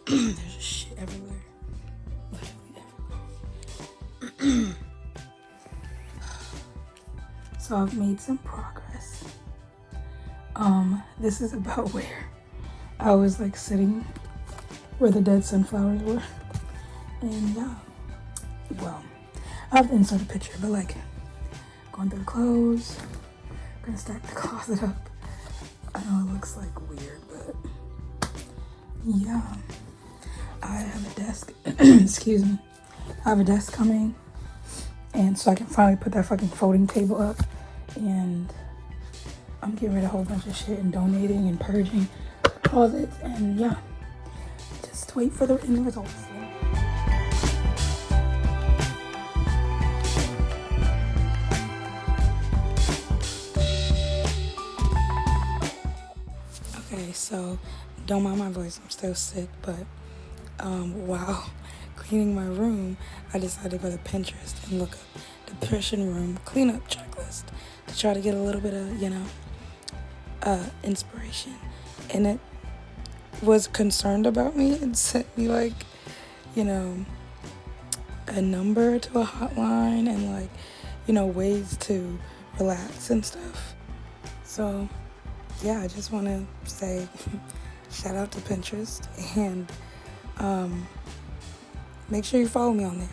There's just shit everywhere. Literally everywhere. So I've made some progress. This is about where I was like sitting where the dead sunflowers were. And yeah, well, I have to insert a picture, but like going through the clothes, gonna stack the closet up. I know it looks like weird, but yeah. I have a desk, excuse me. I have a desk coming, and so I can finally put that fucking folding table up. And I'm getting rid of a whole bunch of shit and donating and purging closets, and yeah, just wait for the end results. Okay, so don't mind my voice, I'm still sick, but while cleaning my room, I decided to go to Pinterest and look up depression room cleanup checklist to try to get a little bit of, inspiration. And it was concerned about me and sent me like, a number to a hotline and like, ways to relax and stuff. So yeah, I just want to say shout out to Pinterest, and make sure you follow me on there.